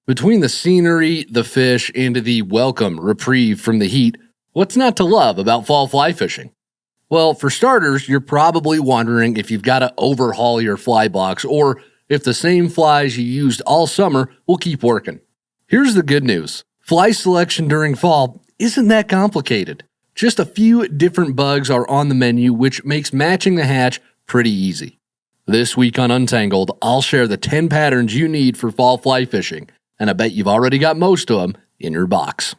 Between the scenery, the fish, and the welcome reprieve from the heat, what's not to love about fall fly fishing? Well, for starters, you're probably wondering if you've got to overhaul your fly box or if the same flies you used all summer will keep working. Here's the good news. Fly selection during fall isn't that complicated. Just a few different bugs are on the menu, which makes matching the hatch pretty easy. This week on Untangled, I'll share the 10 patterns you need for fall fly fishing, and I bet you've already got most of them in your box.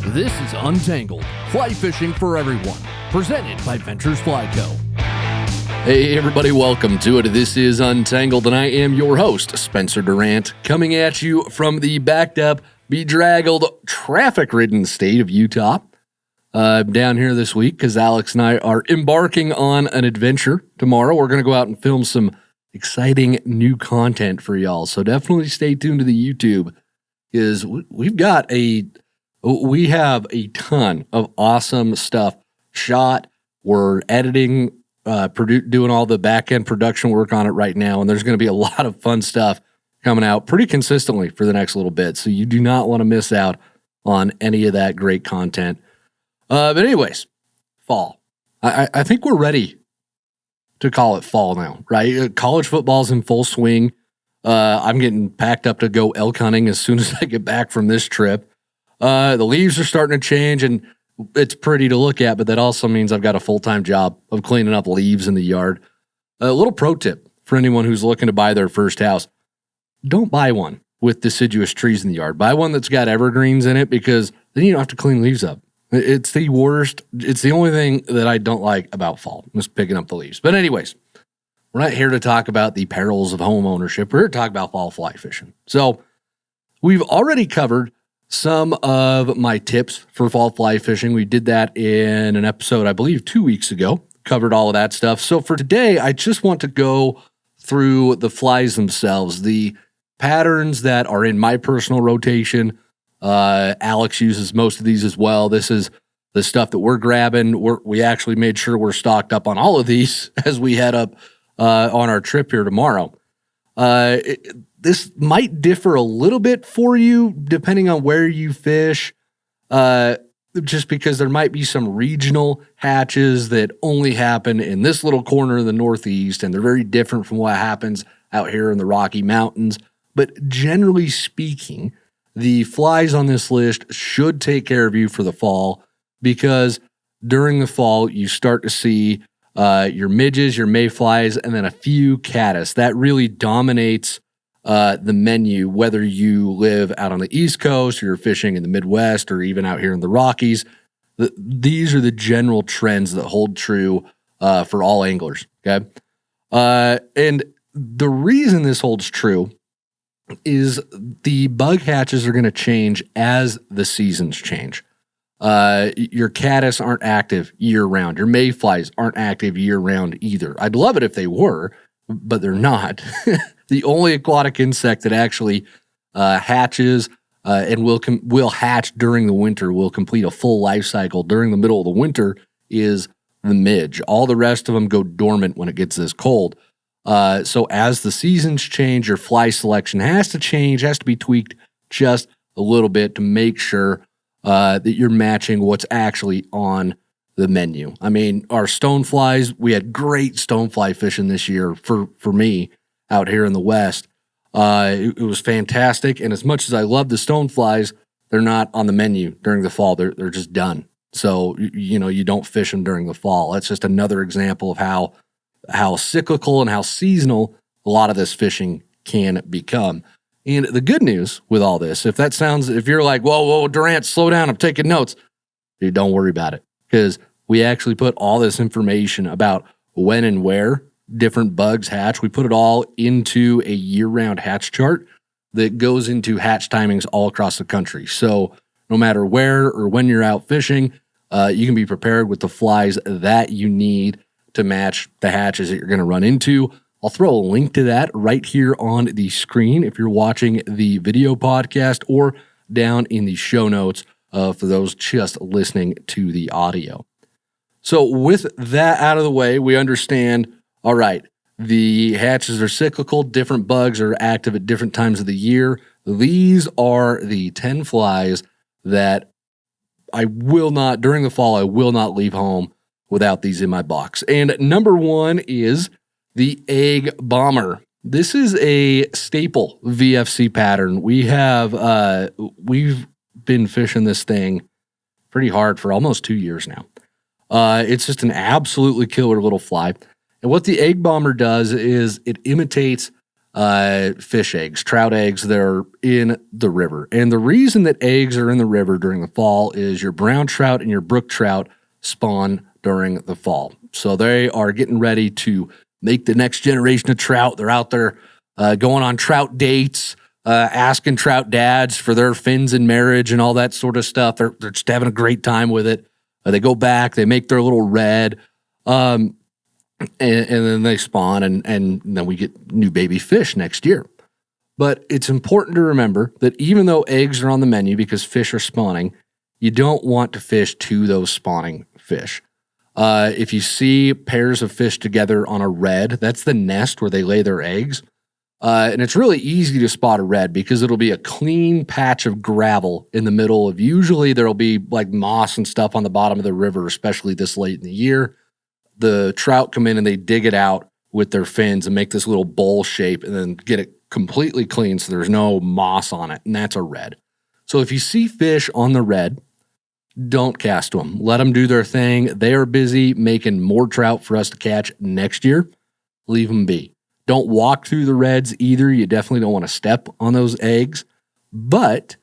This is Untangled, fly fishing for everyone, presented by Ventures Fly Co. Hey everybody, welcome to it. This is Untangled, and I am your host, Spencer Durant, coming at you from the backed up, bedraggled, traffic-ridden state of Utah. I'm down here this week because Alex and I are embarking on an adventure tomorrow. We're going to go out and film some exciting new content for y'all, so definitely stay tuned to the YouTube, because we have a ton of awesome stuff shot. We're editing, doing all the back-end production work on it right now, and there's going to be a lot of fun stuff coming out pretty consistently for the next little bit, so you do not want to miss out on any of that great content. But anyways, fall. I think we're ready to call it fall now, right? College football's in full swing. I'm getting packed up to go elk hunting as soon as I get back from this trip. The leaves are starting to change, and it's pretty to look at, but that also means I've got a full-time job of cleaning up leaves in the yard. A little pro tip for anyone who's looking to buy their first house: don't buy one with deciduous trees in the yard. Buy one that's got evergreens in it, because then you don't have to clean leaves up. It's the worst. It's the only thing that I don't like about fall, just picking up the leaves. But anyways, we're not here to talk about the perils of home ownership. We're here to talk about fall fly fishing. So we've already covered some of my tips for fall fly fishing. We did that in an episode, I believe, 2 weeks ago. Covered all of that stuff. So for today, I just want to go through the flies themselves, the patterns that are in my personal rotation. Alex uses most of these as well. This is the stuff that we're grabbing. We actually made sure we're stocked up on all of these as we head up on our trip here tomorrow. This might differ a little bit for you depending on where you fish, just because there might be some regional hatches that only happen in this little corner of the Northeast, and they're very different from what happens out here in the Rocky Mountains. But generally speaking, the flies on this list should take care of you for the fall, because during the fall, you start to see your midges, your mayflies, and then a few caddis. That really dominates the menu, whether you live out on the East Coast, or you're fishing in the Midwest, or even out here in the Rockies. These are the general trends that hold true for all anglers, okay? And the reason this holds true is the bug hatches are going to change as the seasons change. Your caddis aren't active year-round. Your mayflies aren't active year-round either. I'd love it if they were, but they're not. The only aquatic insect that actually hatches and will hatch during the winter, will complete a full life cycle during the middle of the winter, is the midge. All the rest of them go dormant when it gets this cold. So as the seasons change, your fly selection has to change, has to be tweaked just a little bit to make sure that you're matching what's actually on the menu. I mean, our stoneflies, we had great stonefly fishing this year for me out here in the West. It was fantastic, and as much as I love the stoneflies, they're not on the menu during the fall. They're just done. So, you don't fish them during the fall. That's just another example of how cyclical and how seasonal a lot of this fishing can become. And the good news with all this, if you're like, whoa, Durant, slow down, I'm taking notes, dude, don't worry about it, because we actually put all this information about when and where different bugs hatch. We put it all into a year-round hatch chart that goes into hatch timings all across the country. So no matter where or when you're out fishing, you can be prepared with the flies that you need to match the hatches that you're going to run into. I'll throw a link to that right here on the screen if you're watching the video podcast, or down in the show notes for those just listening to the audio. So with that out of the way, we understand, all right, The hatches are cyclical. Different bugs are active at different times of the year. These are the 10 flies that during the fall, I will not leave home without these in my box. And number one is the egg bomber. This is a staple VFC pattern. We've been fishing this thing pretty hard for almost 2 years now. It's just an absolutely killer little fly. And what the egg bomber does is it imitates fish eggs, trout eggs that are in the river. And the reason that eggs are in the river during the fall is your brown trout and your brook trout spawn during the fall. So they are getting ready to make the next generation of trout. They're out there going on trout dates, asking trout dads for their fins in marriage and all that sort of stuff. They're just having a great time with it. They go back, they make their little red, and then they spawn, and then we get new baby fish next year. But it's important to remember that even though eggs are on the menu because fish are spawning, you don't want to fish to those spawning fish. If you see pairs of fish together on a red, that's the nest where they lay their eggs. And it's really easy to spot a red because it'll be a clean patch of gravel in the middle of, usually there'll be like moss and stuff on the bottom of the river, especially this late in the year. The trout come in and they dig it out with their fins and make this little bowl shape and then get it completely clean so there's no moss on it, and that's a red. So if you see fish on the red, don't cast them. Let them do their thing. They are busy making more trout for us to catch next year. Leave them be. Don't walk through the reds either. You definitely don't want to step on those eggs. But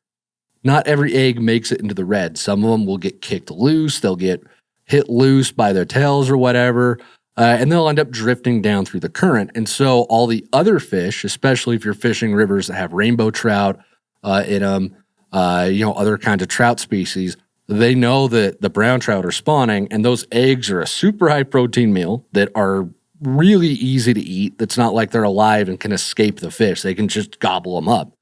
not every egg makes it into the red. Some of them will get kicked loose. They'll get hit loose by their tails or whatever, and they'll end up drifting down through the current. And so all the other fish, especially if you're fishing rivers that have rainbow trout in them, other kinds of trout species, they know that the brown trout are spawning, and those eggs are a super high protein meal that are really easy to eat. That's not like they're alive and can escape the fish. They can just gobble them up.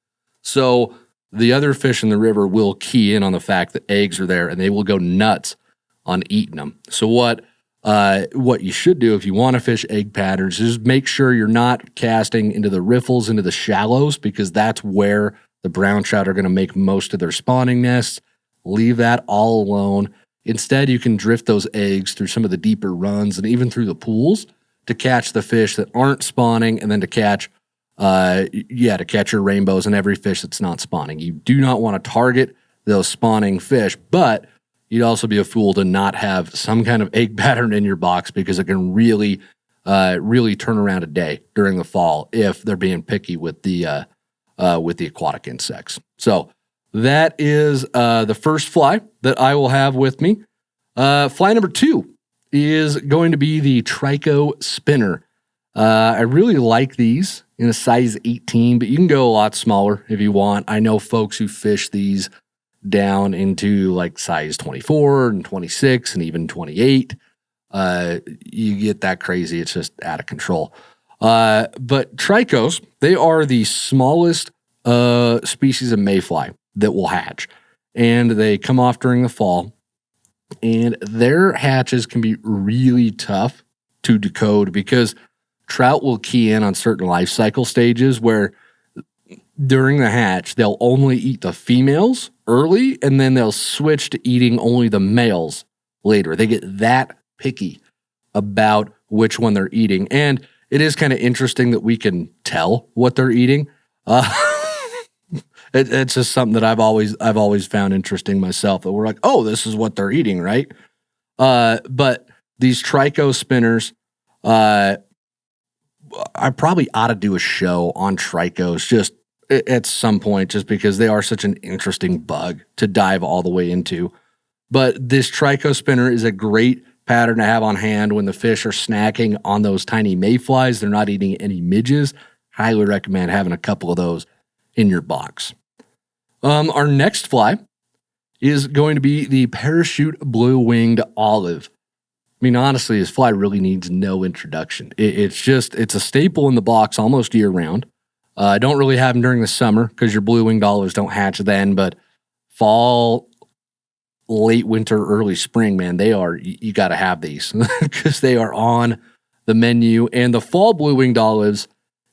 So the other fish in the river will key in on the fact that eggs are there, and they will go nuts on eating them. So what you should do if you want to fish egg patterns is make sure you're not casting into the riffles, into the shallows, because that's where the brown trout are going to make most of their spawning nests. Leave that all alone. Instead, you can drift those eggs through some of the deeper runs and even through the pools to catch the fish that aren't spawning, and then to catch your rainbows and every fish that's not spawning. You do not want to target those spawning fish, but you'd also be a fool to not have some kind of egg pattern in your box, because it can really turn around a day during the fall if they're being picky with the aquatic insects. So that is the first fly that I will have with me. Fly number 2 is going to be the Trico spinner. I really like these in a size 18, but you can go a lot smaller if you want. I know folks who fish these down into like size 24 and 26 and even 28. You get that crazy, it's just out of control. But Tricos, they are the smallest species of mayfly that will hatch, and they come off during the fall, and their hatches can be really tough to decode because trout will key in on certain life cycle stages where during the hatch, they'll only eat the females early, and then they'll switch to eating only the males later. They get that picky about which one they're eating. And it is kind of interesting that we can tell what they're eating. It's just something that I've always found interesting myself, that we're like, oh, this is what they're eating, right? But these Trico spinners, I probably ought to do a show on Tricos just at some point, just because they are such an interesting bug to dive all the way into. But this Trico spinner is a great pattern to have on hand when the fish are snacking on those tiny mayflies. They're not eating any midges. Highly recommend having a couple of those in your box. Our next fly is going to be the parachute blue-winged olive. I mean, honestly, this fly really needs no introduction. It's a staple in the box almost year-round. I don't really have them during the summer because your blue-winged olives don't hatch then, but fall, late winter, early spring, man, you got to have these because they are on the menu. And the fall blue-winged olives,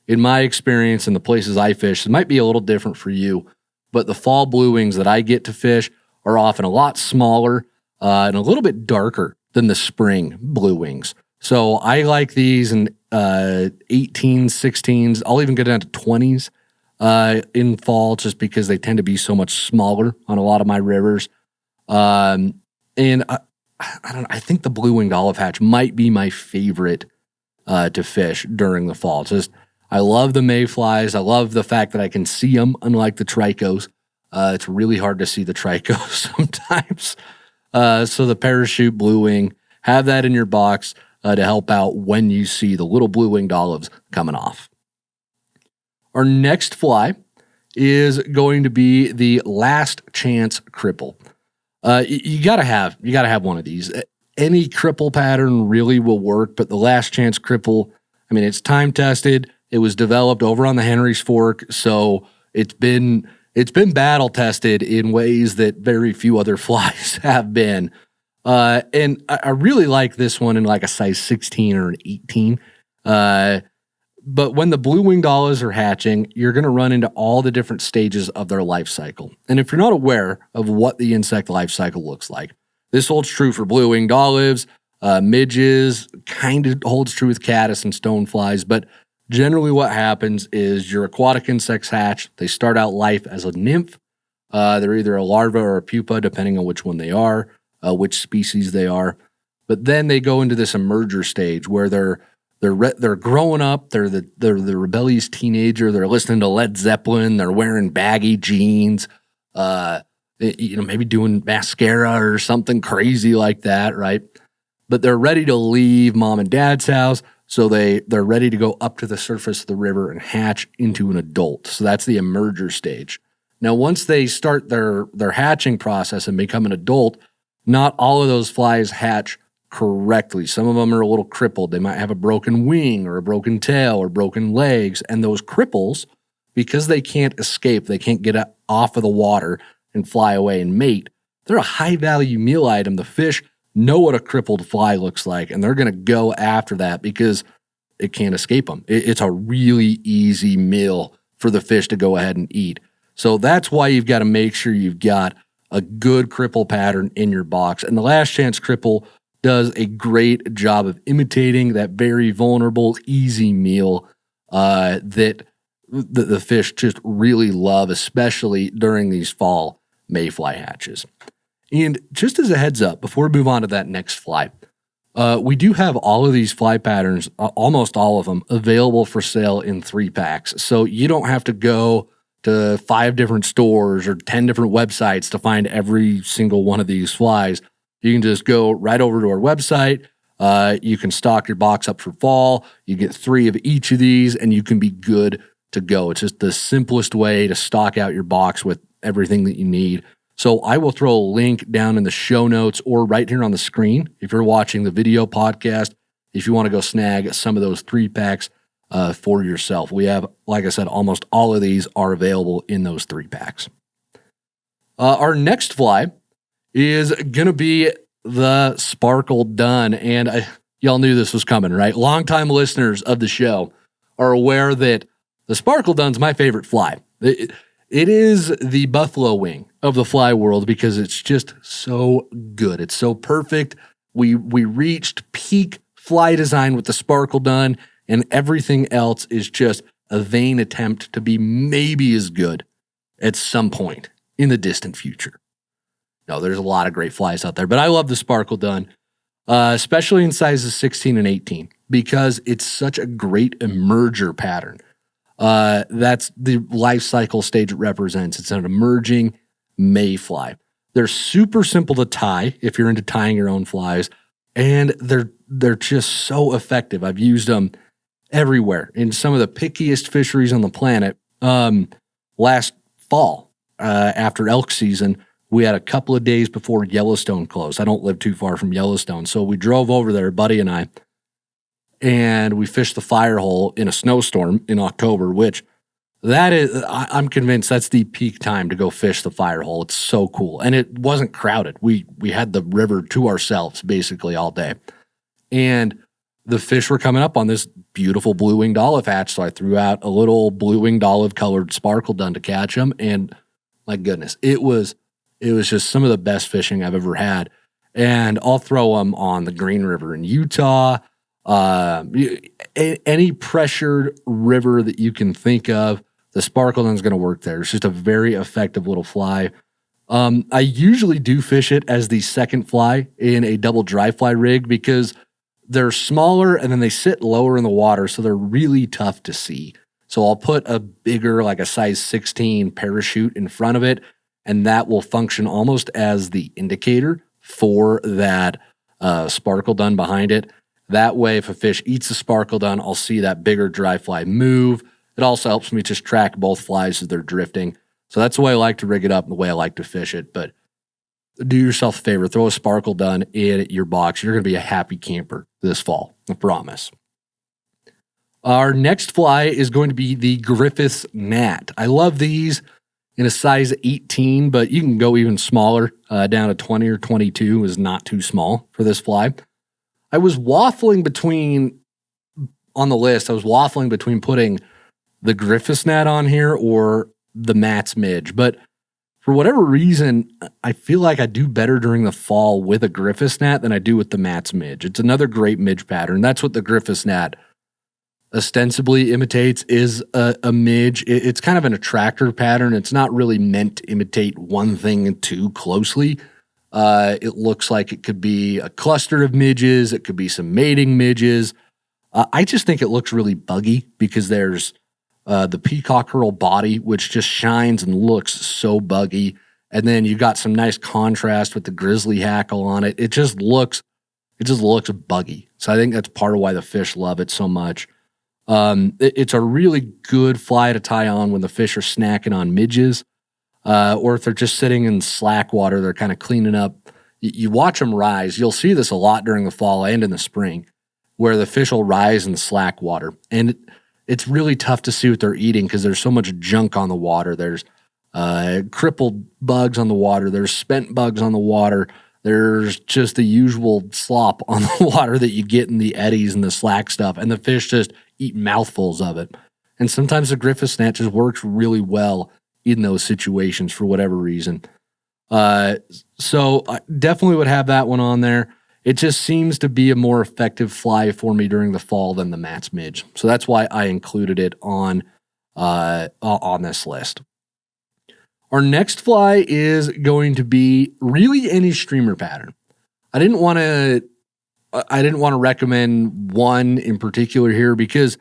in my experience and the places I fish, it might be a little different for you, but the fall blue wings that I get to fish are often a lot smaller and a little bit darker than the spring blue wings. So I like these in 18s, 16s. I'll even get down to 20s in fall just because they tend to be so much smaller on a lot of my rivers. And I don't know, I think the blue-winged olive hatch might be my favorite to fish during the fall. I love the mayflies. I love the fact that I can see them, unlike the tricos. It's really hard to see the tricos sometimes. So the parachute blue wing, have that in your box to help out when you see the little blue-winged olives coming off. Our next fly is going to be the last chance cripple. You gotta have one of these. Any cripple pattern really will work, but the last chance cripple, I mean, it's time tested. It was developed over on the Henry's Fork, so it's been battle tested in ways that very few other flies have been. And I really like this one in like a size 16 or an 18. But when the blue-winged olives are hatching, you're going to run into all the different stages of their life cycle. And if you're not aware of what the insect life cycle looks like, this holds true for blue-winged olives, midges, kind of holds true with caddis and stoneflies, but generally what happens is your aquatic insects hatch. They start out life as a nymph. They're either a larva or a pupa, depending on which one they are, which species they are. But then they go into this emerger stage where they're growing up. They're the rebellious teenager. They're listening to Led Zeppelin. They're wearing baggy jeans. Maybe doing mascara or something crazy like that, right? But they're ready to leave mom and dad's house. So they're ready to go up to the surface of the river and hatch into an adult. So that's the emerger stage. Now, once they start their hatching process and become an adult, not all of those flies hatch correctly. Some of them are a little crippled. They might have a broken wing or a broken tail or broken legs. And those cripples, because they can't escape, they can't get off of the water and fly away and mate, they're a high-value meal item. The fish know what a crippled fly looks like, and they're going to go after that because it can't escape them. It's a really easy meal for the fish to go ahead and eat. So that's why you've got to make sure you've got a good cripple pattern in your box. And the last chance cripple does a great job of imitating that very vulnerable, easy meal that the fish just really love, especially during these fall mayfly hatches. And just as a heads up, before we move on to that next fly, we do have all of these fly patterns, almost all of them, available for sale in 3-packs. So you don't have to go to 5 different stores or 10 different websites to find every single one of these flies. You can just go right over to our website. You can stock your box up for fall. You get 3 of each of these, and you can be good to go. It's just the simplest way to stock out your box with everything that you need. So I will throw a link down in the show notes or right here on the screen if you're watching the video podcast, if you want to go snag some of those 3-packs for yourself. We have, like I said, almost all of these are available in those 3-packs. Our next fly is going to be the sparkle dun. And y'all knew this was coming, right? Longtime listeners of the show are aware that the sparkle dun's my favorite fly. It is the buffalo wing of the fly world because it's just so good. It's so perfect. We reached peak fly design with the sparkle dun, and everything else is just a vain attempt to be maybe as good at some point in the distant future. No, there's a lot of great flies out there, but I love the sparkle dun, especially in sizes 16 and 18, because it's such a great emerger pattern. That's the life cycle stage it represents. It's an emerging mayfly. They're super simple to tie if you're into tying your own flies, and they're just so effective. I've used them everywhere in some of the pickiest fisheries on the planet. Last fall, after elk season, we had a couple of days before Yellowstone closed. I don't live too far from Yellowstone, so we drove over there, buddy and I, and we fished the fire hole in a snowstorm in October, which that is, I'm convinced that's the peak time to go fish the fire hole. It's so cool. And it wasn't crowded. We had the river to ourselves basically all day. And the fish were coming up on this beautiful blue-winged olive hatch, so I threw out a little blue-winged olive-colored sparkle dun to catch them, and my goodness, it was just some of the best fishing I've ever had. And I'll throw them on the Green River in Utah, any pressured river that you can think of. The sparkle dun's going to work there. It's just a very effective little fly. I usually do fish it as the second fly in a double dry fly rig because they're smaller and then they sit lower in the water, so they're really tough to see. So I'll put a bigger, like a size 16 parachute in front of it, and that will function almost as the indicator for that sparkle dun behind it. That way, if a fish eats the sparkle dun, I'll see that bigger dry fly move. It also helps me just track both flies as they're drifting. So that's the way I like to rig it up and the way I like to fish it. But do yourself a favor, throw a sparkle dun in your box. You're going to be a happy camper this fall, I promise. Our next fly is going to be the Griffith gnat. I love these in a size 18, but you can go even smaller, down to 20 or 22 is not too small for this fly. I was waffling between putting the Griffith gnat on here or the Matt's midge, but for whatever reason, I feel like I do better during the fall with a Griffith gnat than I do with the Matt's midge. It's another great midge pattern. That's what the Griffith gnat ostensibly imitates, is a midge. It's kind of an attractor pattern. It's not really meant to imitate one thing too closely. It looks like it could be a cluster of midges. It could be some mating midges. I just think it looks really buggy because there's the peacock herl body, which just shines and looks so buggy. And then you got some nice contrast with the grizzly hackle on it. It just looks buggy. So I think that's part of why the fish love it so much. It's a really good fly to tie on when the fish are snacking on midges, or if they're just sitting in slack water, they're kind of cleaning up. You watch them rise. You'll see this a lot during the fall and in the spring, where the fish will rise in the slack water. And it's really tough to see what they're eating because there's so much junk on the water. There's crippled bugs on the water. There's spent bugs on the water. There's just the usual slop on the water that you get in the eddies and the slack stuff. And the fish just eat mouthfuls of it. And sometimes the Griffith gnat just works really well in those situations for whatever reason. So I definitely would have that one on there. It just seems to be a more effective fly for me during the fall than the Matt's midge. So that's why I included it on this list. Our next fly is going to be really any streamer pattern. I didn't want to recommend one in particular here because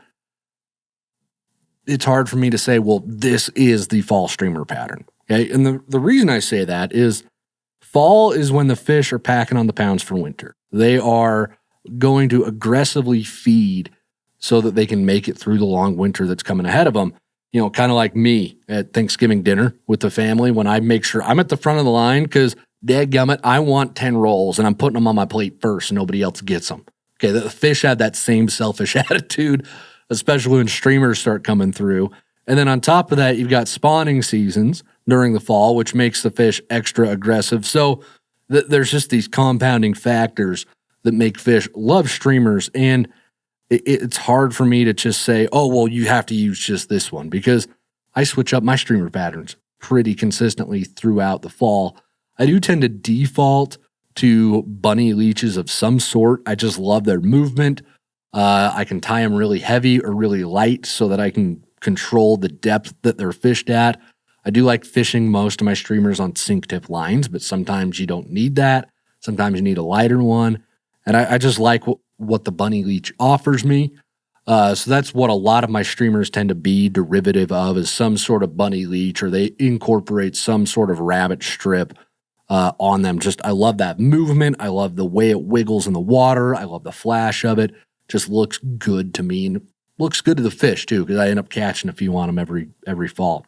it's hard for me to say, well, this is the fall streamer pattern. Okay. And the reason I say that is fall is when the fish are packing on the pounds for winter. They are going to aggressively feed so that they can make it through the long winter that's coming ahead of them. You know, kind of like me at Thanksgiving dinner with the family when I make sure I'm at the front of the line because, dadgummit, I want 10 rolls and I'm putting them on my plate first and nobody else gets them. Okay, the fish have that same selfish attitude, especially when streamers start coming through. And then on top of that, you've got spawning seasons during the fall, which makes the fish extra aggressive. So there's just these compounding factors that make fish love streamers. And it's hard for me to just say, oh, well, you have to use just this one because I switch up my streamer patterns pretty consistently throughout the fall. I do tend to default to bunny leeches of some sort. I just love their movement. I can tie them really heavy or really light so that I can control the depth that they're fished at. I do like fishing most of my streamers on sink tip lines, but sometimes you don't need that. Sometimes you need a lighter one. And I just like what the bunny leech offers me. So that's what a lot of my streamers tend to be derivative of, is some sort of bunny leech, or they incorporate some sort of rabbit strip on them. Just, I love that movement. I love the way it wiggles in the water. I love the flash of it. Just looks good to me, and looks good to the fish too, because I end up catching a few on them every fall.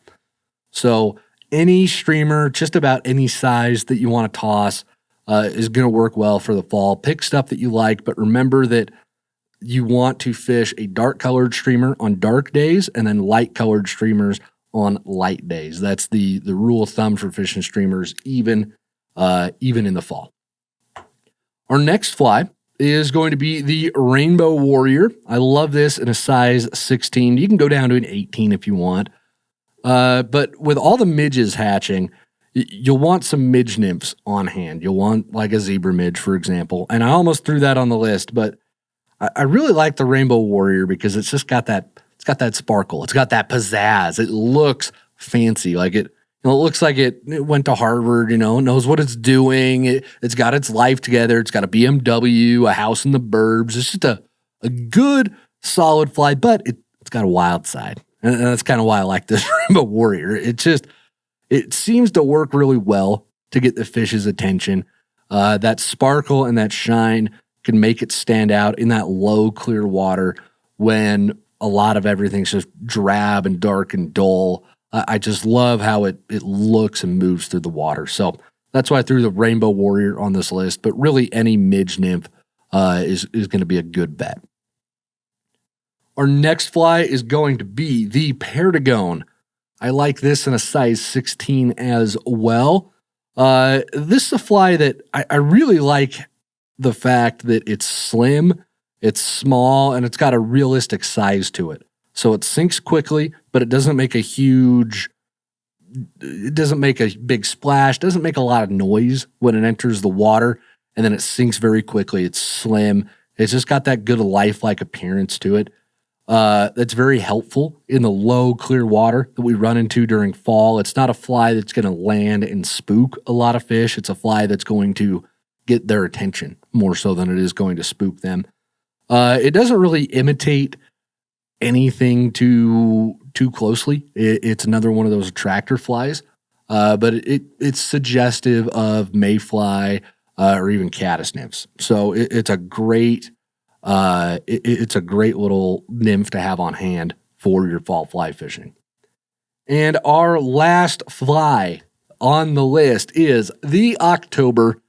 So any streamer, just about any size that you want to toss, is going to work well for the fall. Pick stuff that you like, but remember that you want to fish a dark-colored streamer on dark days and then light-colored streamers on light days. That's the rule of thumb for fishing streamers, even in the fall. Our next fly is going to be the Rainbow Warrior. I love this in a size 16. You can go down to an 18 if you want. But with all the midges hatching, you'll want some midge nymphs on hand. You'll want like a zebra midge, for example. And I almost threw that on the list, but I really like the Rainbow Warrior because it's just got that, it's got that sparkle. It's got that pizzazz. It looks fancy. Like it looks like it went to Harvard, knows what it's doing. It's got its life together. It's got a BMW, a house in the burbs. It's just a good, solid fly, but it's got a wild side. And that's kind of why I like this Rainbow Warrior. It seems to work really well to get the fish's attention. That sparkle and that shine can make it stand out in that low, clear water when a lot of everything's just drab and dark and dull. I just love how it looks and moves through the water. So that's why I threw the Rainbow Warrior on this list, but really any midge nymph is going to be a good bet. Our next fly is going to be the Perdigon. I like this in a size 16 as well. This is a fly that I really like the fact that it's slim, it's small, and it's got a realistic size to it. So it sinks quickly, but it doesn't make a big splash, doesn't make a lot of noise when it enters the water, and then it sinks very quickly. It's slim. It's just got that good lifelike appearance to it. That's very helpful in the low, clear water that we run into during fall. It's not a fly that's going to land and spook a lot of fish. It's a fly that's going to get their attention more so than it is going to spook them. It doesn't really imitate anything too closely. It's another one of those attractor flies, but it's suggestive of mayfly or even caddis nymphs. So it's a great little nymph to have on hand for your fall fly fishing. And our last fly on the list is the October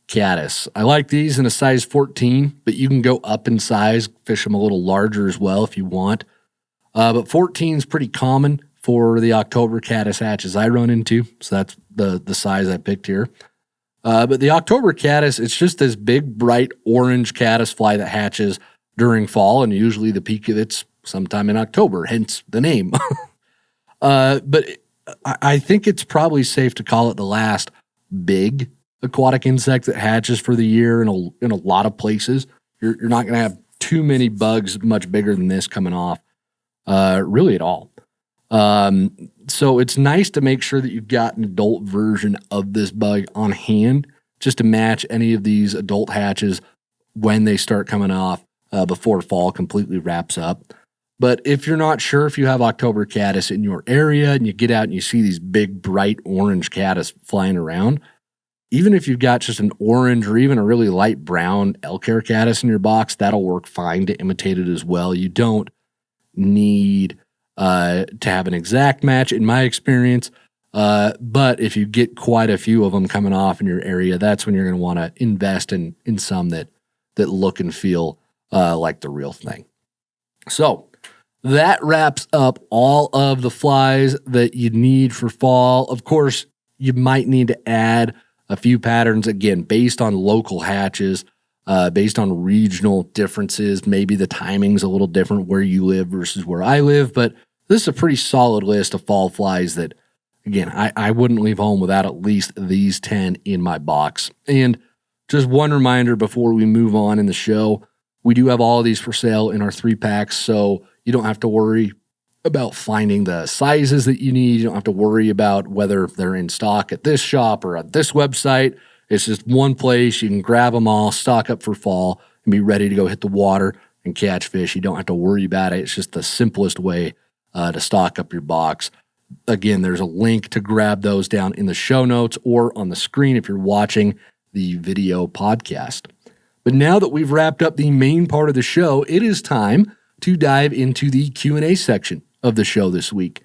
caddis. I like these in a size 14, but you can go up in size, fish them a little larger as well if you want. But 14 is pretty common for the October caddis hatches I run into, so that's the size I picked here. But the October caddis, it's just this big, bright orange caddis fly that hatches during fall, and usually the peak of it's sometime in October, hence the name. But I think it's probably safe to call it the last big aquatic insect that hatches for the year in a lot of places. You're not going to have too many bugs much bigger than this coming off, really at all. So it's nice to make sure that you've got an adult version of this bug on hand just to match any of these adult hatches when they start coming off before fall completely wraps up. But if you're not sure if you have October caddis in your area and you get out and you see these big, bright orange caddis flying around, even if you've got just an orange or even a really light brown elk hair caddis in your box, that'll work fine to imitate it as well. You don't need to have an exact match in my experience, but if you get quite a few of them coming off in your area, that's when you're going to want to invest in some that look and feel like the real thing. So that wraps up all of the flies that you need for fall. Of course, you might need to add a few patterns, again, based on local hatches, based on regional differences. Maybe the timing's a little different where you live versus where I live, but this is a pretty solid list of fall flies that, again, I wouldn't leave home without at least these 10 in my box. And just one reminder before we move on in the show, we do have all of these for sale in our 3-packs, so you don't have to worry about finding the sizes that you need. You don't have to worry about whether they're in stock at this shop or at this website. It's just one place. You can grab them all, stock up for fall, and be ready to go hit the water and catch fish. You don't have to worry about it. It's just the simplest way to stock up your box. Again, there's a link to grab those down in the show notes or on the screen if you're watching the video podcast. But now that we've wrapped up the main part of the show, it is time to dive into the Q&A section of the show this week.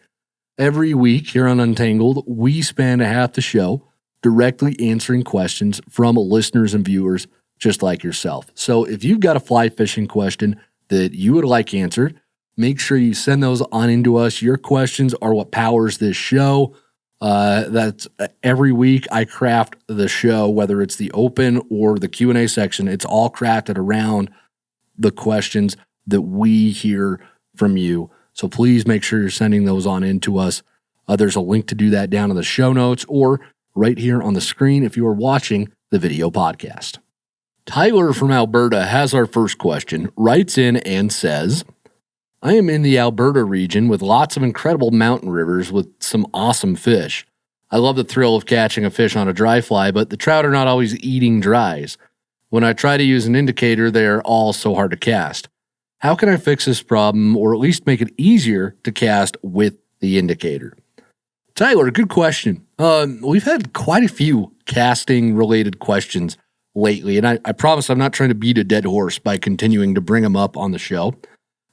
Every week here on Untangled, we spend a half the show directly answering questions from listeners and viewers just like yourself. So if you've got a fly fishing question that you would like answered, make sure you send those on into us. Your questions are what powers this show. That's every week I craft the show, whether it's the open or the Q&A section. It's all crafted around the questions that we hear from you. So please make sure you're sending those on in to us. There's a link to do that down in the show notes or right here on the screen if you are watching the video podcast. Tyler from Alberta has our first question, writes in and says, I am in the Alberta region with lots of incredible mountain rivers with some awesome fish. I love the thrill of catching a fish on a dry fly, but the trout are not always eating dries. When I try to use an indicator, they are all so hard to cast. How can I fix this problem or at least make it easier to cast with the indicator? Tyler, good question. We've had quite a few casting-related questions lately, and I promise I'm not trying to beat a dead horse by continuing to bring them up on the show.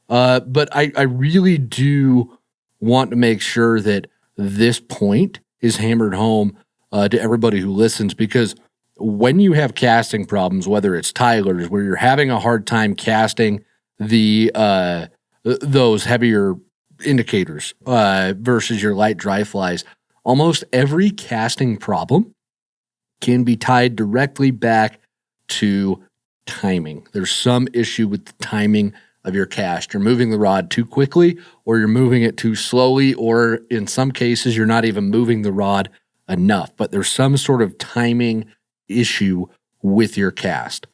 But I really do want to make sure that this point is hammered home to everybody who listens, because when you have casting problems, whether it's Tyler's, where you're having a hard time casting those heavier indicators versus your light dry flies, almost every casting problem can be tied directly back to timing. There's some issue with the timing of your cast. You're moving the rod too quickly, or you're moving it too slowly, or in some cases, you're not even moving the rod enough. But there's some sort of timing issue with your cast.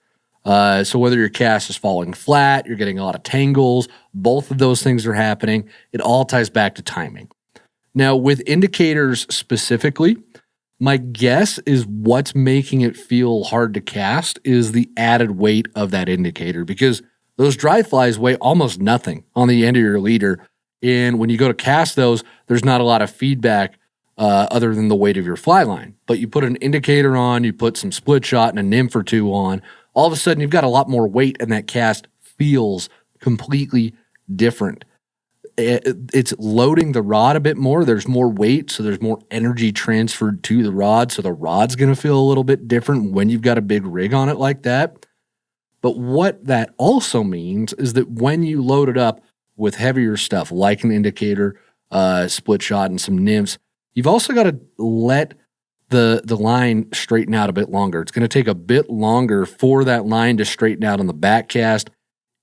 So whether your cast is falling flat, you're getting a lot of tangles, both of those things are happening. It all ties back to timing. Now, with indicators specifically, my guess is what's making it feel hard to cast is the added weight of that indicator, because those dry flies weigh almost nothing on the end of your leader. And when you go to cast those, there's not a lot of feedback other than the weight of your fly line. But you put an indicator on, you put some split shot and a nymph or two on, all of a sudden you've got a lot more weight and that cast feels completely different. It's loading the rod a bit more. There's more weight, so there's more energy transferred to the rod. So the rod's going to feel a little bit different when you've got a big rig on it like that. But what that also means is that when you load it up with heavier stuff like an indicator, split shot, and some nymphs, you've also got to let the line straighten out a bit longer. It's going to take a bit longer for that line to straighten out on the back cast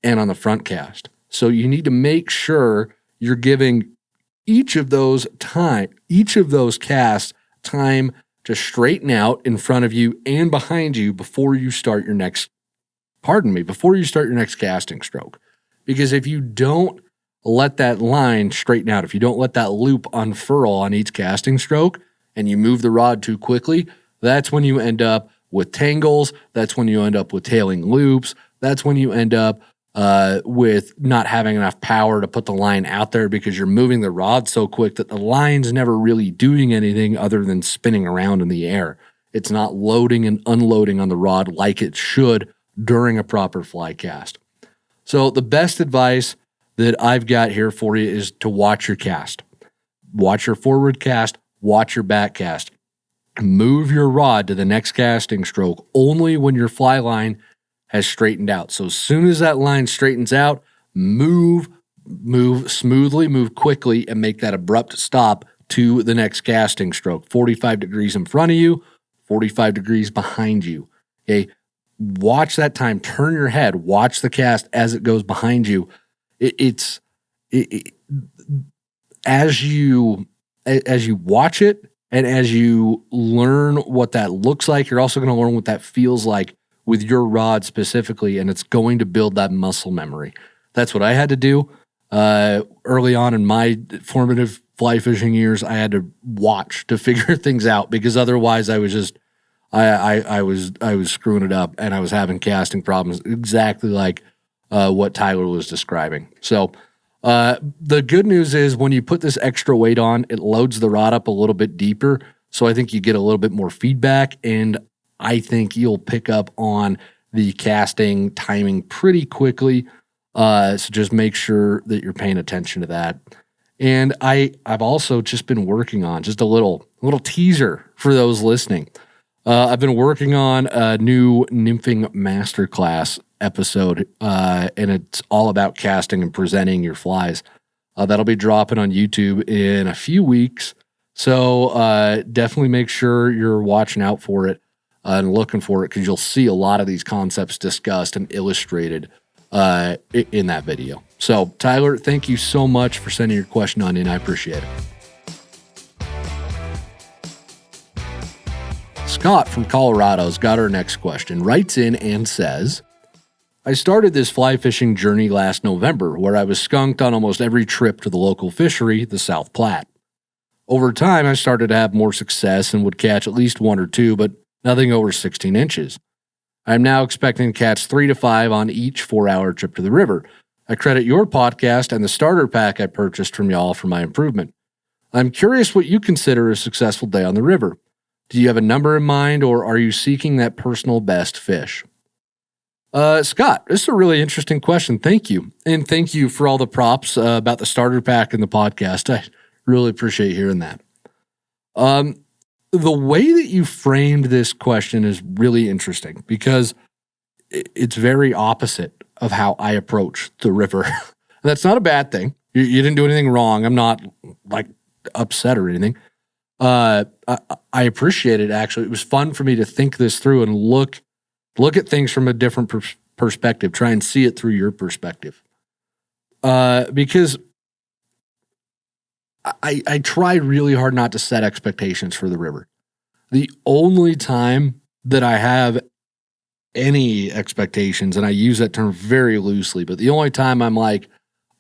and on the front cast. So you need to make sure you're giving each of those casts time to straighten out in front of you and behind you before you start your next casting stroke. Because if you don't let that line straighten out, if you don't let that loop unfurl on each casting stroke and you move the rod too quickly, that's when you end up with tangles. That's when you end up with tailing loops. That's when you end up with not having enough power to put the line out there because you're moving the rod so quick that the line's never really doing anything other than spinning around in the air. It's not loading and unloading on the rod like it should during a proper fly cast. So the best advice that I've got here for you is to watch your cast. Watch your forward cast, watch your back cast. Move your rod to the next casting stroke only when your fly line has straightened out. So as soon as that line straightens out, move smoothly, move quickly, and make that abrupt stop to the next casting stroke. 45 degrees in front of you, 45 degrees behind you. Okay, watch that time. Turn your head. Watch the cast as it goes behind you. As you watch it and as you learn what that looks like, you're also going to learn what that feels like with your rod specifically, and it's going to build that muscle memory. That's what I had to do early on in my formative fly fishing years. I had to watch to figure things out because otherwise I was just I was screwing it up and I was having casting problems exactly like what Tyler was describing. So the good news is when you put this extra weight on, it loads the rod up a little bit deeper. So I think you get a little bit more feedback, and I think you'll pick up on the casting timing pretty quickly. So just make sure that you're paying attention to that. And I've also just been working on just a little teaser for those listening. I've been working on a new nymphing masterclass episode, and it's all about casting and presenting your flies. That'll be dropping on YouTube in a few weeks. So definitely make sure you're watching out for it and looking for it, because you'll see a lot of these concepts discussed and illustrated in that video. So Tyler, thank you so much for sending your question on in. I appreciate it. Scott from Colorado's got our next question, writes in and says, I started this fly fishing journey last November where I was skunked on almost every trip to the local fishery, the South Platte. Over time, I started to have more success and would catch at least 1 or 2, but nothing over 16 inches. I am now expecting to catch 3 to 5 on each 4-hour trip to the river. I credit your podcast and the starter pack I purchased from y'all for my improvement. I'm curious what you consider a successful day on the river. Do you have a number in mind, or are you seeking that personal best fish? Scott, this is a really interesting question. Thank you. And thank you for all the props about the starter pack and the podcast. I really appreciate hearing that. The way that you framed this question is really interesting, because it's very opposite of how I approach the river. That's not a bad thing. You didn't do anything wrong. I'm not like upset or anything. I appreciate it, actually. It was fun for me to think this through and look at things from a different perspective, try and see it through your perspective. Because I try really hard not to set expectations for the river. The only time that I have any expectations, and I use that term very loosely, but the only time I'm like,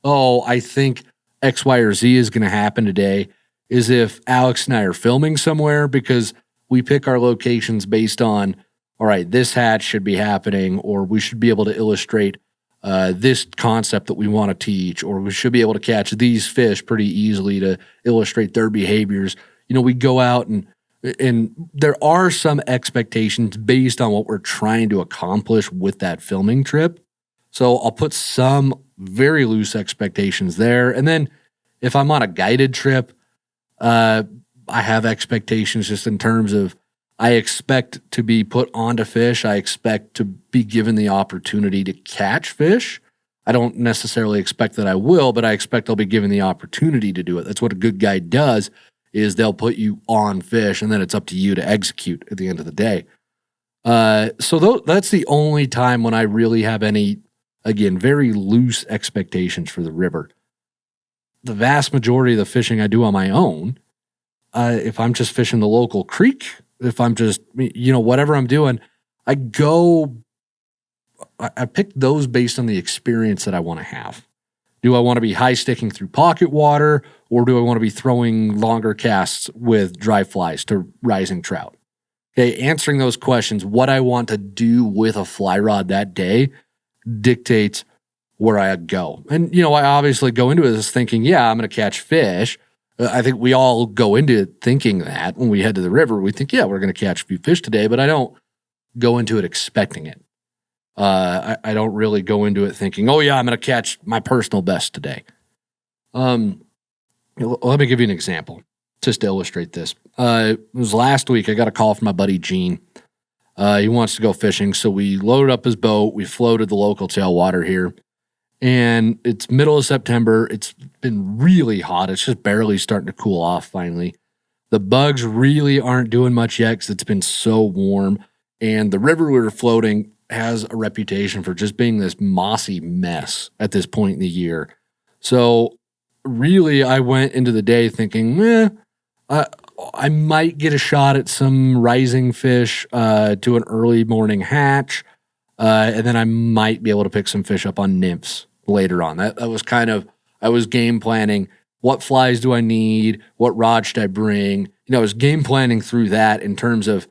oh, I think X, Y, or Z is going to happen today is if Alex and I are filming somewhere, because we pick our locations based on, all right, this hatch should be happening, or we should be able to illustrate this concept that we want to teach, or we should be able to catch these fish pretty easily to illustrate their behaviors. You know, we go out and there are some expectations based on what we're trying to accomplish with that filming trip. So I'll put some very loose expectations there. And then if I'm on a guided trip, I have expectations just in terms of I expect to be put onto fish. I expect to be given the opportunity to catch fish. I don't necessarily expect that I will, but I expect I'll be given the opportunity to do it. That's what a good guide does, is they'll put you on fish, and then it's up to you to execute at the end of the day. So that's the only time when I really have any, again, very loose expectations for the river. The vast majority of the fishing I do on my own, if I'm just fishing the local creek, if I'm just, whatever I'm doing, I pick those based on the experience that I want to have. Do I want to be high sticking through pocket water, or do I want to be throwing longer casts with dry flies to rising trout? Okay, answering those questions, what I want to do with a fly rod that day dictates where I go. And, I obviously go into it as thinking, yeah, I'm going to catch fish. I think we all go into it thinking that when we head to the river, we think, yeah, we're going to catch a few fish today, but I don't go into it expecting it. I don't really go into it thinking, oh yeah, I'm going to catch my personal best today. Let me give you an example just to illustrate this. It was last week. I got a call from my buddy Gene. He wants to go fishing. So we loaded up his boat. We floated the local tailwater here, and it's middle of September. It's been really hot. It's just barely starting to cool off finally. The bugs really aren't doing much yet because it's been so warm, and the river we were floating has a reputation for just being this mossy mess at this point in the year. So really, I went into the day thinking, I might get a shot at some rising fish to an early morning hatch, and then I might be able to pick some fish up on nymphs later on. That was kind of, I was game planning, what flies do I need? What rod should I bring? I was game planning through that in terms of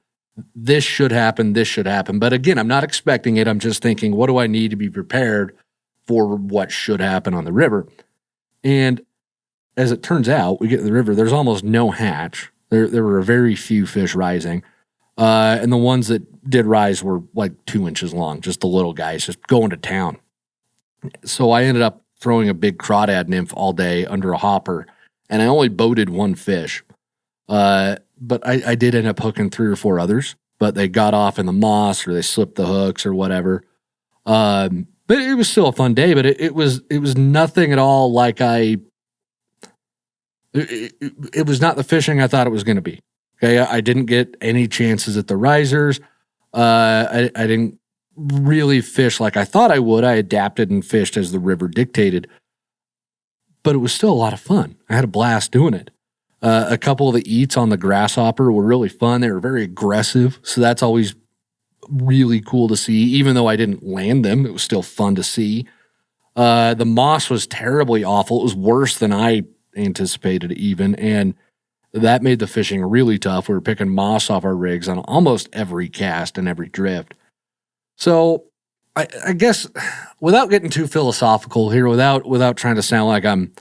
this should happen. But again, I'm not expecting it. I'm just thinking, what do I need to be prepared for what should happen on the river? And as it turns out, we get to the river, there's almost no hatch. There were very few fish rising. And the ones that did rise were like 2 inches long, just the little guys just going to town. So I ended up throwing a big crawdad nymph all day under a hopper, and I only boated one fish. But I did end up hooking 3 or 4 others, but they got off in the moss or they slipped the hooks or whatever. But it was still a fun day, but it was nothing at all like I It was not the fishing I thought it was going to be. Okay, I didn't get any chances at the risers. I didn't really fish like I thought I would. I adapted and fished as the river dictated, but it was still a lot of fun. I had a blast doing it. A couple of the eats on the grasshopper were really fun. They were very aggressive, so that's always really cool to see. Even though I didn't land them, it was still fun to see. The moss was terribly awful. It was worse than I anticipated even, and that made the fishing really tough. We were picking moss off our rigs on almost every cast and every drift. So I guess without getting too philosophical here, without trying to sound like I'm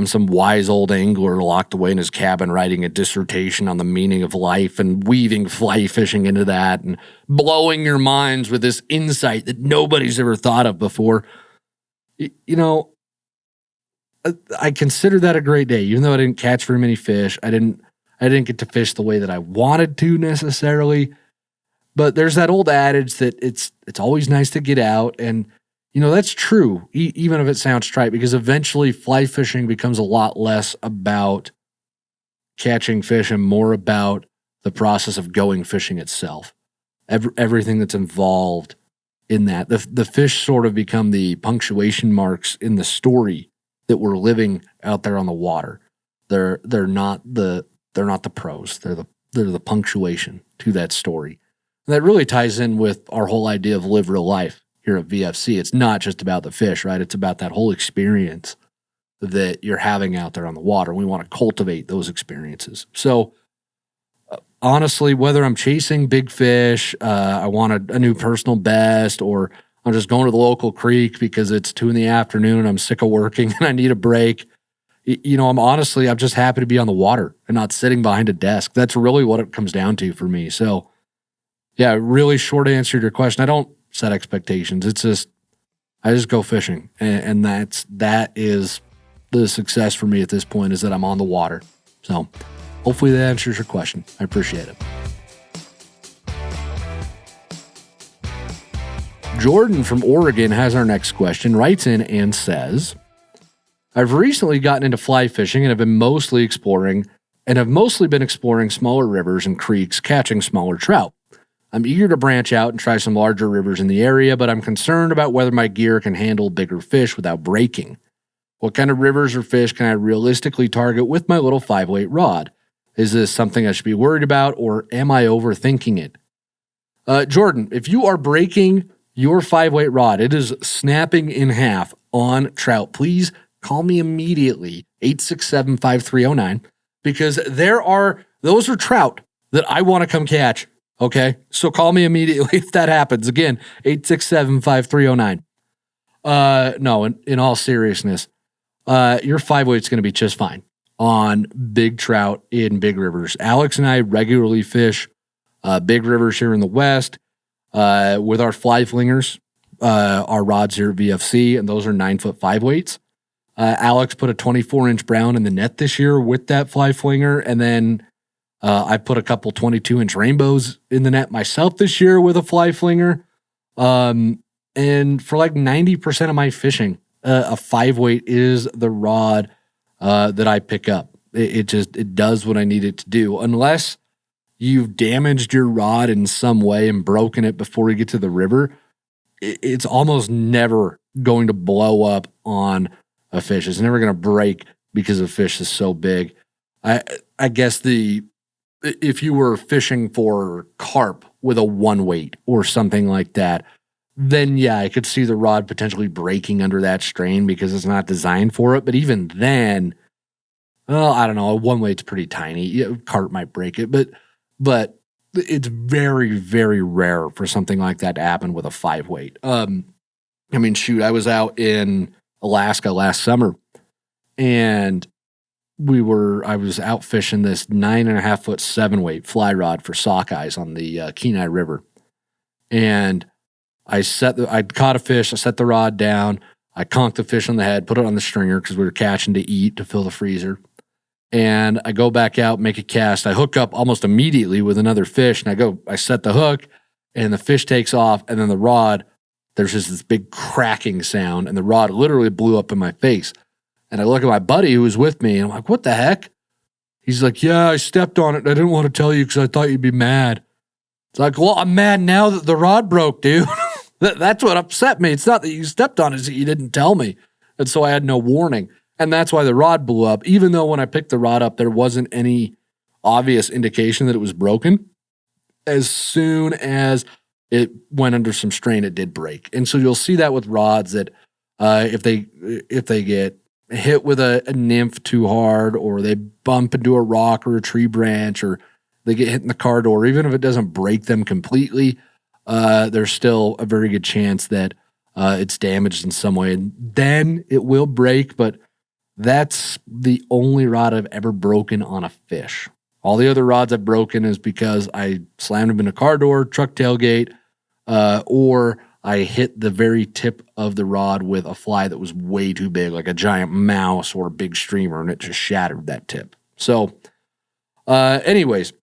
some wise old angler locked away in his cabin writing a dissertation on the meaning of life and weaving fly fishing into that and blowing your minds with this insight that nobody's ever thought of before. You know, I consider that a great day, even though I didn't catch very many fish. I didn't get to fish the way that I wanted to necessarily. But there's that old adage that it's always nice to get out, and that's true, even if it sounds trite, because eventually fly fishing becomes a lot less about catching fish and more about the process of going fishing itself. Everything that's involved in that. The fish sort of become the punctuation marks in the story that we're living out there on the water. They're not the prose. They're the punctuation to that story. And that really ties in with our whole idea of live real life here at VFC. It's not just about the fish, right? It's about that whole experience that you're having out there on the water. We want to cultivate those experiences. So honestly, whether I'm chasing big fish, I want a new personal best, or I'm just going to the local creek because it's 2 PM and I'm sick of working and I need a break. I'm just happy to be on the water and not sitting behind a desk. That's really what it comes down to for me. So yeah, really short answer to your question. I don't set expectations. I just go fishing. And that is the success for me at this point, is that I'm on the water. So hopefully that answers your question. I appreciate it. Jordan from Oregon has our next question, writes in and says, I've recently gotten into fly fishing and have mostly been exploring smaller rivers and creeks, catching smaller trout. I'm eager to branch out and try some larger rivers in the area, but I'm concerned about whether my gear can handle bigger fish without breaking. What kind of rivers or fish can I realistically target with my little 5-weight rod? Is this something I should be worried about, or am I overthinking it? Jordan, if you are breaking your 5-weight rod, it is snapping in half on trout, please call me immediately, 867-5309, because those are trout that I want to come catch. Okay, so call me immediately if that happens. Again, 867-5309. No, in all seriousness, your 5-weight's going to be just fine on big trout in big rivers. Alex and I regularly fish big rivers here in the West with our fly flingers, our rods here at VFC, and those are 9-foot 5-weights. Alex put a 24-inch brown in the net this year with that fly flinger, and then I put a couple 22-inch rainbows in the net myself this year with a fly flinger. And for like 90% of my fishing, a 5-weight is the rod that I pick up. It does what I need it to do. Unless you've damaged your rod in some way and broken it before you get to the river, it's almost never going to blow up on a fish. It's never going to break because a fish is so big. I guess if you were fishing for carp with a 1-weight or something like that, then yeah, I could see the rod potentially breaking under that strain because it's not designed for it. But even then, well, I don't know, a 1-weight's pretty tiny. Carp might break it, but it's very, very rare for something like that to happen with a 5-weight. I was out in Alaska last summer, and I was out fishing this 9.5-foot 7-weight fly rod for sockeyes on the Kenai River. And I'd caught a fish, I set the rod down, I conked the fish on the head, put it on the stringer because we were catching to eat to fill the freezer. And I go back out, make a cast. I hook up almost immediately with another fish, and I set the hook, and the fish takes off, and then the rod, there's just this big cracking sound, and the rod literally blew up in my face. And I look at my buddy who was with me, and I'm like, what the heck? He's like, yeah, I stepped on it. I didn't want to tell you because I thought you'd be mad. It's like, well, I'm mad now that the rod broke, dude. That's what upset me. It's not that you stepped on it, it's that you didn't tell me. And so I had no warning. And that's why the rod blew up, even though when I picked the rod up, there wasn't any obvious indication that it was broken. As soon as it went under some strain, it did break. And so you'll see that with rods that if they get hit with a nymph too hard, or they bump into a rock or a tree branch, or they get hit in the car door, even if it doesn't break them completely, there's still a very good chance that it's damaged in some way. And then it will break, but that's the only rod I've ever broken on a fish. All the other rods I've broken is because I slammed them in a car door, truck tailgate, or I hit the very tip of the rod with a fly that was way too big, like a giant mouse or a big streamer, and it just shattered that tip. So, anyways,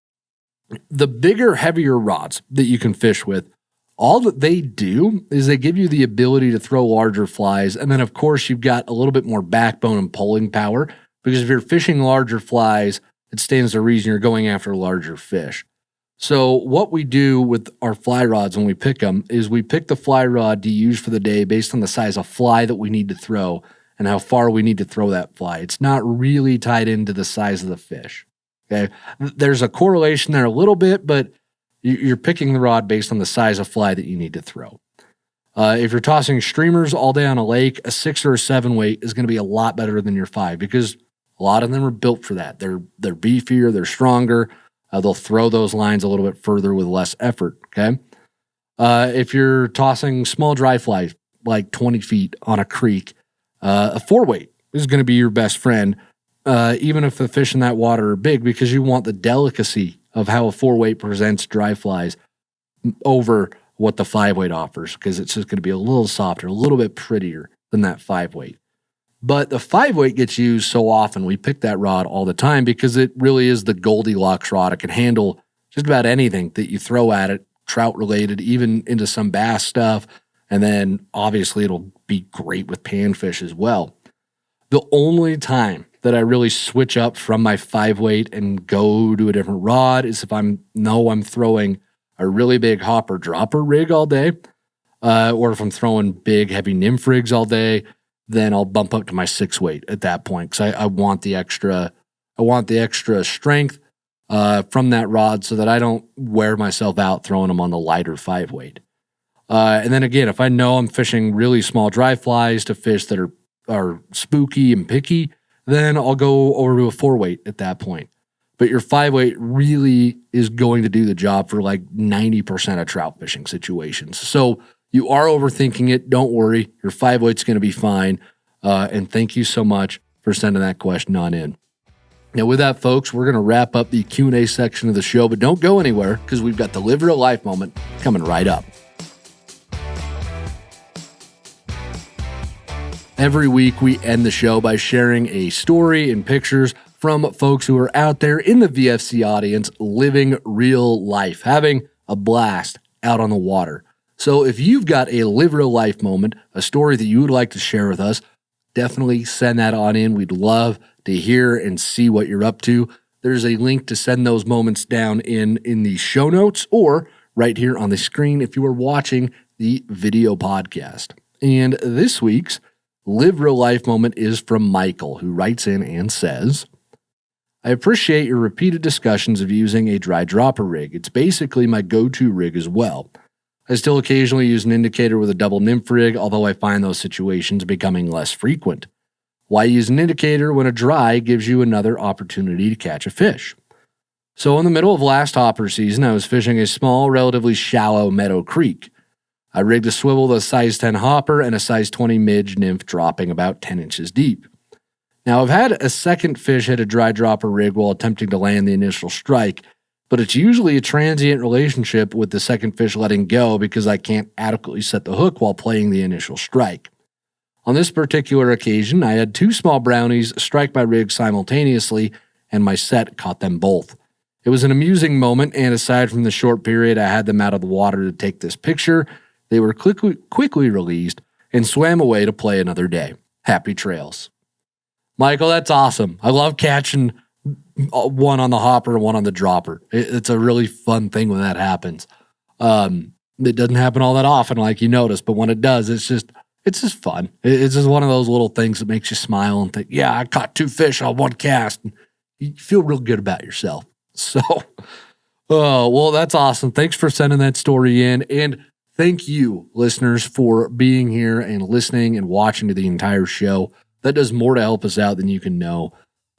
the bigger, heavier rods that you can fish with, all that they do is they give you the ability to throw larger flies. And then, of course, you've got a little bit more backbone and pulling power, because if you're fishing larger flies, it stands to reason you're going after larger fish. So what we do with our fly rods when we pick them is we pick the fly rod to use for the day based on the size of fly that we need to throw and how far we need to throw that fly. It's not really tied into the size of the fish. Okay, there's a correlation there a little bit, but you're picking the rod based on the size of fly that you need to throw. If you're tossing streamers all day on a lake, a 6 or a 7 weight is going to be a lot better than your 5, because a lot of them are built for that. They're beefier, they're stronger. They'll throw those lines a little bit further with less effort, okay? If you're tossing small dry flies, like 20 feet on a creek, a 4 weight is going to be your best friend, even if the fish in that water are big, because you want the delicacy of how a 4 weight presents dry flies over what the 5 weight offers, because it's just going to be a little softer, a little bit prettier than that 5 weight. But the 5 weight gets used so often. We pick that rod all the time because it really is the Goldilocks rod. It can handle just about anything that you throw at it, trout related, even into some bass stuff. And then obviously it'll be great with panfish as well. The only time that I really switch up from my 5 weight and go to a different rod is if I'm throwing a really big hopper dropper rig all day, or if I'm throwing big heavy nymph rigs all day. Then I'll bump up to my 6 weight at that point, because I want the extra strength from that rod, so that I don't wear myself out throwing them on the lighter 5 weight. And then again, if I know I'm fishing really small dry flies to fish that are spooky and picky, then I'll go over to a 4 weight at that point. But your 5 weight really is going to do the job for like 90% of trout fishing situations. So you are overthinking it. Don't worry. Your 5 weight's going to be fine. And thank you so much for sending that question on in. Now, with that, folks, we're going to wrap up the Q&A section of the show, but don't go anywhere, because we've got the Live Real Life moment coming right up. Every week, we end the show by sharing a story and pictures from folks who are out there in the VFC audience living real life, having a blast out on the water. So if you've got a Live Real Life moment, a story that you would like to share with us, definitely send that on in. We'd love to hear and see what you're up to. There's a link to send those moments down in the show notes, or right here on the screen if you are watching the video podcast. And this week's Live Real Life moment is from Michael, who writes in and says, I appreciate your repeated discussions of using a dry dropper rig. It's basically my go-to rig as well. I still occasionally use an indicator with a double nymph rig, although I find those situations becoming less frequent. Why use an indicator when a dry gives you another opportunity to catch a fish? So in the middle of last hopper season, I was fishing a small, relatively shallow meadow creek. I rigged a swivel with a size 10 hopper and a size 20 midge nymph dropping about 10 inches deep. Now, I've had a second fish hit a dry dropper rig while attempting to land the initial strike, but it's usually a transient relationship with the second fish letting go because I can't adequately set the hook while playing the initial strike. On this particular occasion, I had 2 small brownies strike my rig simultaneously, and my set caught them both. It was an amusing moment, and aside from the short period I had them out of the water to take this picture, they were quickly released and swam away to play another day. Happy trails. Michael, that's awesome. I love catching one on the hopper and one on the dropper. It's a really fun thing when that happens. It doesn't happen all that often, like you notice, but when it does, it's just fun. It's just one of those little things that makes you smile and think, yeah, I caught 2 fish on one cast. And you feel real good about yourself. So, oh, well, that's awesome. Thanks for sending that story in. And thank you, listeners, for being here and listening and watching to the entire show. That does more to help us out than you can know.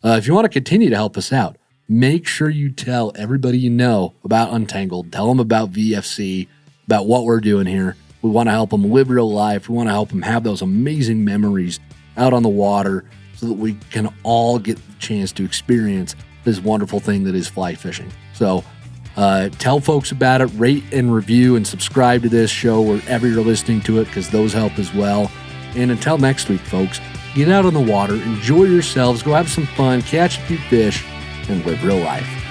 If you want to continue to help us out, make sure you tell everybody you know about Untangled. Tell them about VFC, about what we're doing here. We want to help them live real life. We want to help them have those amazing memories out on the water so that we can all get the chance to experience this wonderful thing that is fly fishing. So tell folks about it, rate and review and subscribe to this show wherever you're listening to it, because those help as well. And until next week, folks, get out on the water, enjoy yourselves, go have some fun, catch a few fish, and live real life.